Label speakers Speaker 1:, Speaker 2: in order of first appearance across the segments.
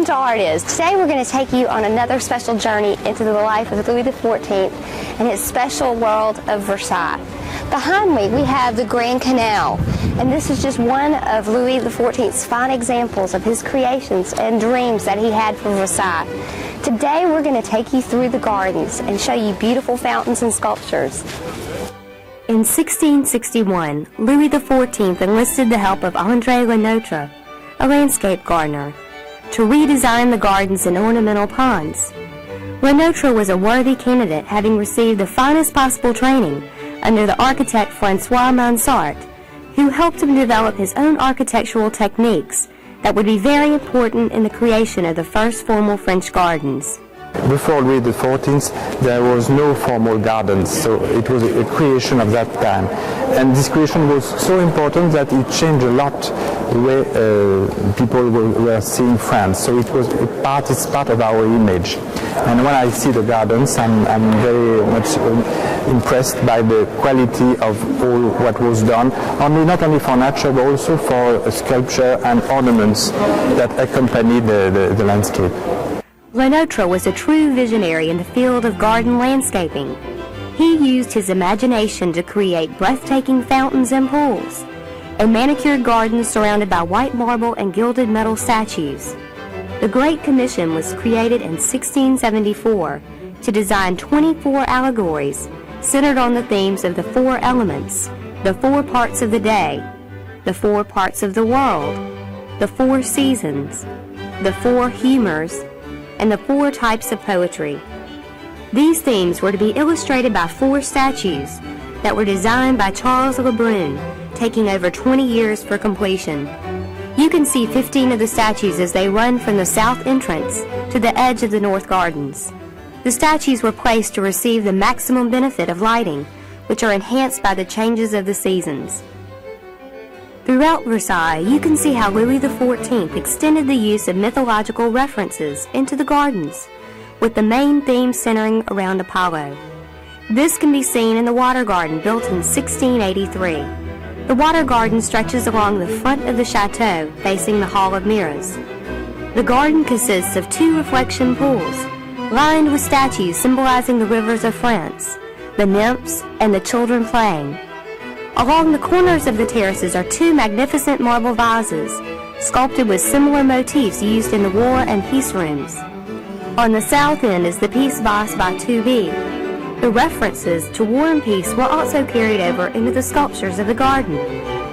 Speaker 1: welcome to Art Is. Today we're going to take you on another special journey into the life of Louis XIV and his special world of Versailles. Behind me we have the Grand Canal, and this is just one of Louis XIV's fine examples of his creations and dreams that he had for Versailles. Today we're going to take you through the gardens and show you beautiful fountains and sculptures. In 1661, Louis XIV enlisted the help of André Latona, a landscape gardener, to redesign the gardens and ornamental ponds. Latona was a worthy candidate, having received the finest possible training under the architect François Mansart, who helped him develop his own architectural techniques that would be very important in the creation of the first formal French gardens.
Speaker 2: Before Louis XIV, there was no formal gardens, so it was a creation of that time. And this creation was so important that it changed a lot the way people were seeing France. So it's part of our image. And when I see the gardens, I'm very much impressed by the quality of all what was done, not only for nature, but also for sculpture and ornaments that accompany the landscape.
Speaker 1: Latona was a true visionary in the field of garden landscaping. He used his imagination to create breathtaking fountains and pools, and manicured gardens surrounded by white marble and gilded metal statues. The Great Commission was created in 1674 to design 24 allegories centered on the themes of the four elements, the four parts of the day, the four parts of the world, the four seasons, the four humors, and the four types of poetry. These themes were to be illustrated by four statues that were designed by Charles Lebrun, taking over 20 years for completion. You can see 15 of the statues as they run from the south entrance to the edge of the north gardens. The statues were placed to receive the maximum benefit of lighting, which are enhanced by the changes of the seasons. Throughout Versailles, you can see how Louis XIV extended the use of mythological references into the gardens, with the main theme centering around Apollo. This can be seen in the Water Garden built in 1683. The Water Garden stretches along the front of the chateau, facing the Hall of Mirrors. The garden consists of two reflection pools, lined with statues symbolizing the rivers of France, the nymphs, and the children playing. Along the corners of the terraces are two magnificent marble vases, sculpted with similar motifs used in the war and peace rooms. On the south end is the Peace Vase by 2B. The references to war and peace were also carried over into the sculptures of the garden,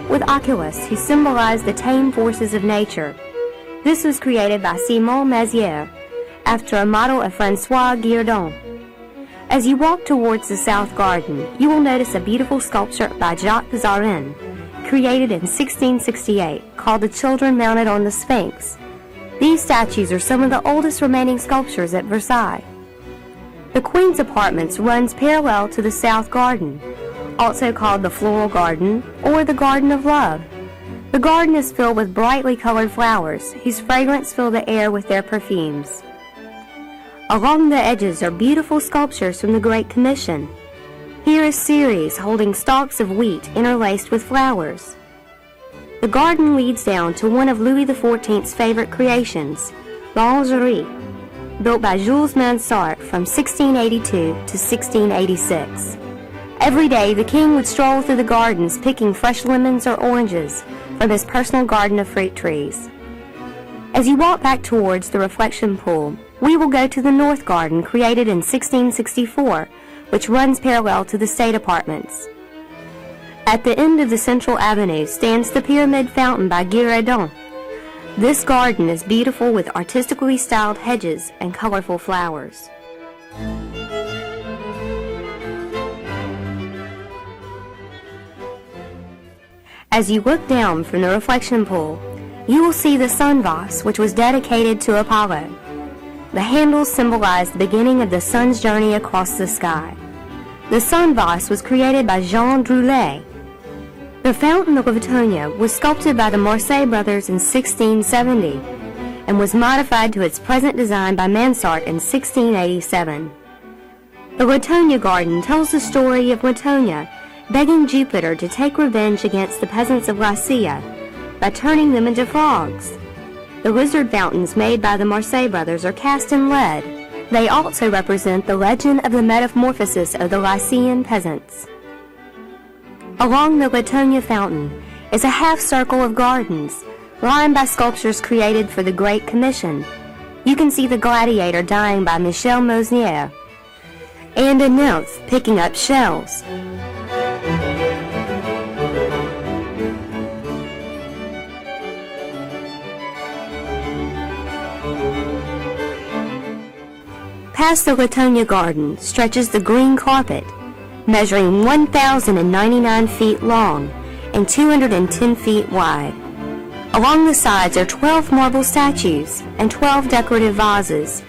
Speaker 1: with Oculus, who symbolized the tame forces of nature. This was created by Simon Mézières, after a model of François Guerdon. As you walk towards the South Garden, you will notice a beautiful sculpture by Jacques Zarin, created in 1668, called The Children Mounted on the Sphinx. These statues are some of the oldest remaining sculptures at Versailles. The Queen's Apartments runs parallel to the South Garden, also called the Floral Garden or the Garden of Love. The garden is filled with brightly colored flowers, whose fragrance fill the air with their perfumes. Along the edges are beautiful sculptures from the Great Commission. Here is Ceres holding stalks of wheat interlaced with flowers. The garden leads down to one of Louis XIV's favorite creations, l'Orangerie, built by Jules Mansart from 1682 to 1686. Every day the king would stroll through the gardens picking fresh lemons or oranges from his personal garden of fruit trees. As you walk back towards the reflection pool, we will go to the North Garden, created in 1664, which runs parallel to the State Apartments. At the end of the central avenue stands the Pyramid Fountain by Guerdon. This garden is beautiful with artistically styled hedges and colorful flowers. As you look down from the reflection pool, you will see the sun vase, which was dedicated to Apollo. The handles symbolize the beginning of the sun's journey across the sky. The sun vase was created by Jean Droulet. The Fountain of Latona was sculpted by the Marseille brothers in 1670 and was modified to its present design by Mansart in 1687. The Latona Garden tells the story of Latona begging Jupiter to take revenge against the peasants of Lycia by turning them into frogs. The lizard fountains made by the Mercer brothers are cast in lead. They also represent the legend of the metamorphosis of the Lycian peasants. Along the Latona fountain is a half circle of gardens, lined by sculptures created for the Great Commission. You can see the Gladiator dying by Michel Mosnier, and a nymph picking up shells. Past the Latona garden stretches the green carpet, measuring 1,099 feet long and 210 feet wide. Along the sides are 12 marble statues and 12 decorative vases.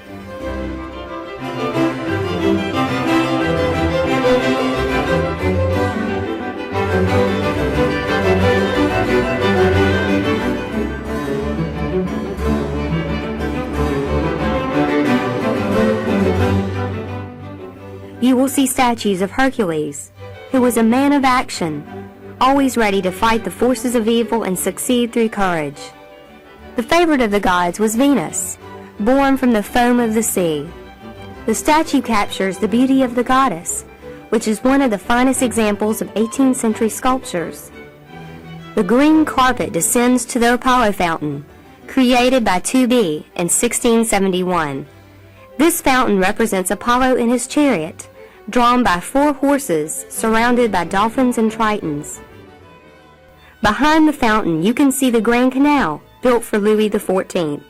Speaker 1: You will see statues of Hercules, who was a man of action, always ready to fight the forces of evil and succeed through courage. The favorite of the gods was Venus, born from the foam of the sea. The statue captures the beauty of the goddess, which is one of the finest examples of 18th century sculptures. The green carpet descends to the Apollo fountain, created by Toubi in 1671. This fountain represents Apollo in his chariot, drawn by 4 horses surrounded by dolphins and tritons. Behind the fountain, you can see the Grand Canal, built for Louis XIV.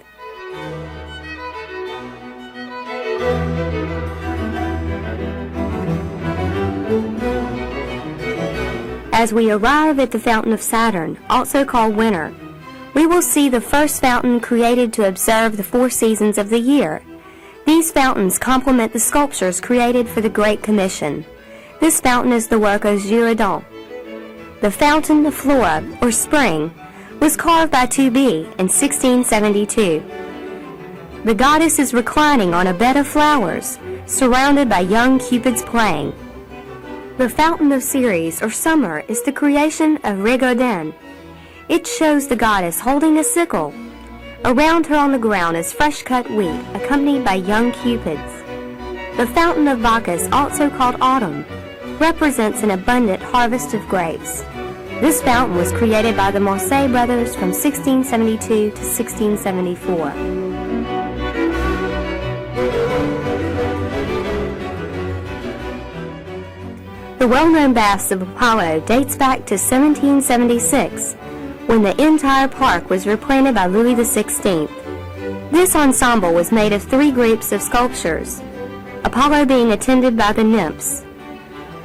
Speaker 1: As we arrive at the Fountain of Saturn, also called Winter, we will see the first fountain created to observe the 4 seasons of the year. These fountains complement the sculptures created for the Great Commission. This fountain is the work of Giraudon. The Fountain of Flora, or Spring, was carved by Toubi in 1672. The goddess is reclining on a bed of flowers, surrounded by young cupids playing. The Fountain of Ceres, or Summer, is the creation of Rigaudin. It shows the goddess holding a sickle. Around her on the ground is fresh-cut wheat, accompanied by young cupids. The Fountain of Bacchus, also called Autumn, represents an abundant harvest of grapes. This fountain was created by the Mercer brothers from 1672 to 1674. The well-known baths of Apollo dates back to 1776, when the entire park was replanted by Louis XVI. This ensemble was made of 3 groups of sculptures, Apollo being attended by the nymphs.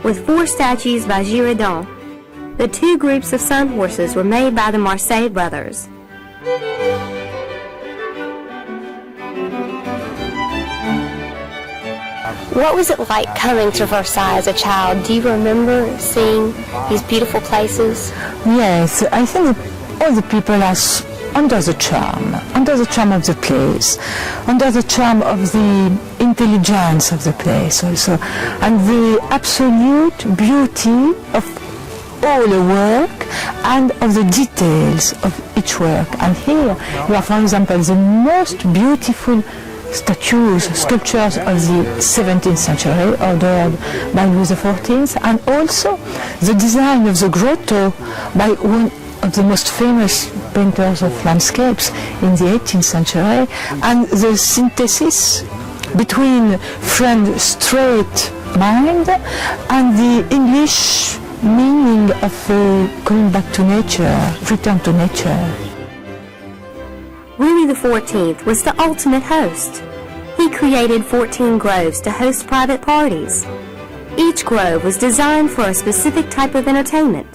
Speaker 1: With 4 statues by Giraudon, the 2 groups of sun horses were made by the Mercer brothers. What was it like coming to Versailles as a child? Do you remember seeing these beautiful places?
Speaker 3: Yes, I think all the people are under the charm of the place, under the charm of the intelligence of the place also, and the absolute beauty of all the work and of the details of each work. And here you have, for example, the most beautiful sculptures of the 17th century ordered by Louis XIV, and also the design of the grotto by one of the most famous painters of landscapes in the 18th century, and the synthesis between French straight mind and the English meaning of going back to nature, return to nature.
Speaker 1: Louis XIV was the ultimate host. He created 14 groves to host private parties. Each grove was designed for a specific type of entertainment,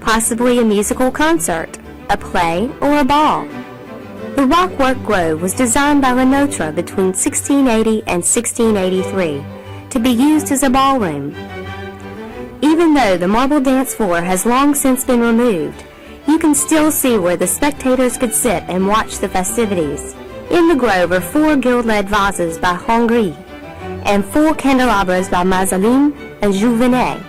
Speaker 1: possibly a musical concert, a play, or a ball. The Rockwork Grove was designed by Latona between 1680 and 1683 to be used as a ballroom. Even though the marble dance floor has long since been removed, you can still see where the spectators could sit and watch the festivities. In the grove are 4 gilt-lead vases by Hongrie and 4 candelabras by Mazarin and Jouvenet.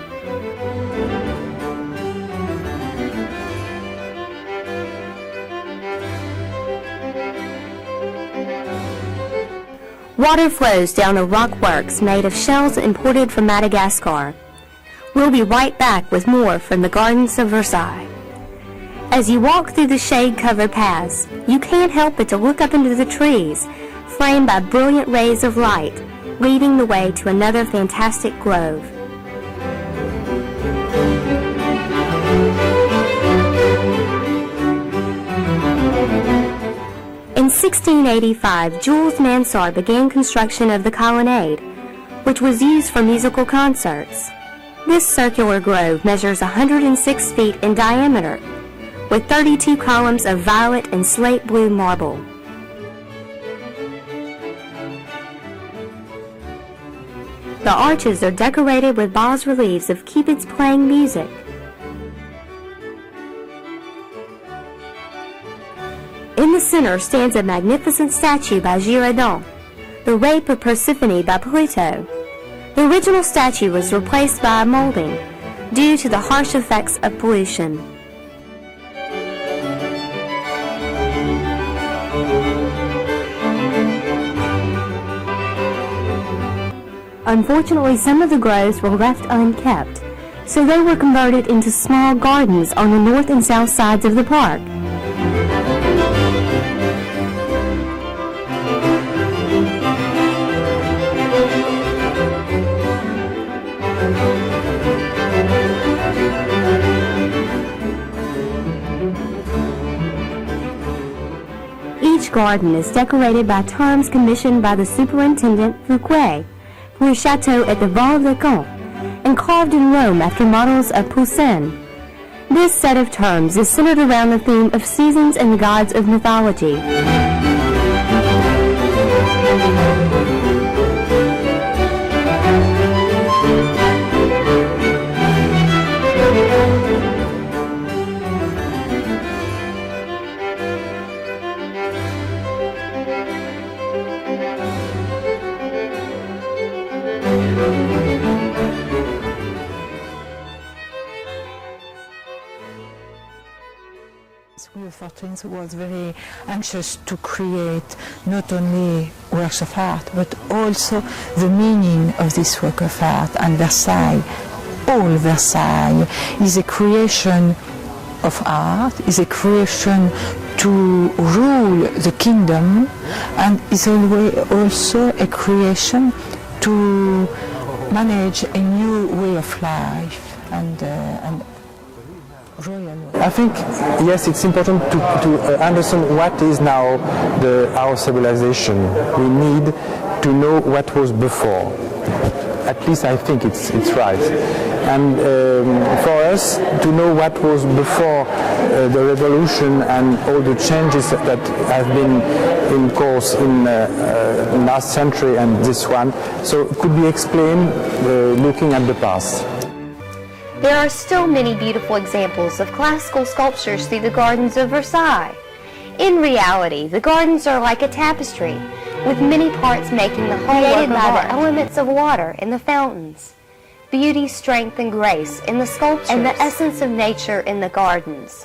Speaker 1: Water flows down the rockworks made of shells imported from Madagascar. We'll be right back with more from the gardens of Versailles. As you walk through the shade-covered paths, you can't help but to look up into the trees, framed by brilliant rays of light, leading the way to another fantastic grove. In 1685, Jules Mansart began construction of the Colonnade, which was used for musical concerts. This circular grove measures 106 feet in diameter, with 32 columns of violet and slate blue marble. The arches are decorated with bas-reliefs of cupids playing music. In the center stands a magnificent statue by Girardon, The Rape of Persephone by Pluto. The original statue was replaced by a molding due to the harsh effects of pollution. Unfortunately, some of the groves were left unkept, so they were converted into small gardens on the north and south sides of the park. Each garden is decorated by terms commissioned by the superintendent Fouquet for a chateau at the Val-de-Camp and carved in Rome after models of Poussin. This set of terms is centered around the theme of seasons and the gods of mythology.
Speaker 3: Louis XIV was very anxious to create not only works of art, but also the meaning of this work of art. And Versailles, all Versailles, is a creation of art, is a creation to rule the kingdom, and is also a creation to manage a new way of life and royal.
Speaker 2: I think, yes, it's important to understand what is now our civilization. We need to know what was before. At least I think it's right. And for us to know what was before the revolution and all the changes that have been in course in last century and this one, so could be explained looking at the past.
Speaker 1: There are still many beautiful examples of classical sculptures through the gardens of Versailles. In reality, the gardens are like a tapestry, with many parts making the whole created by the elements of water in the fountains, beauty, strength, and grace in the sculptures, and the essence of nature in the gardens.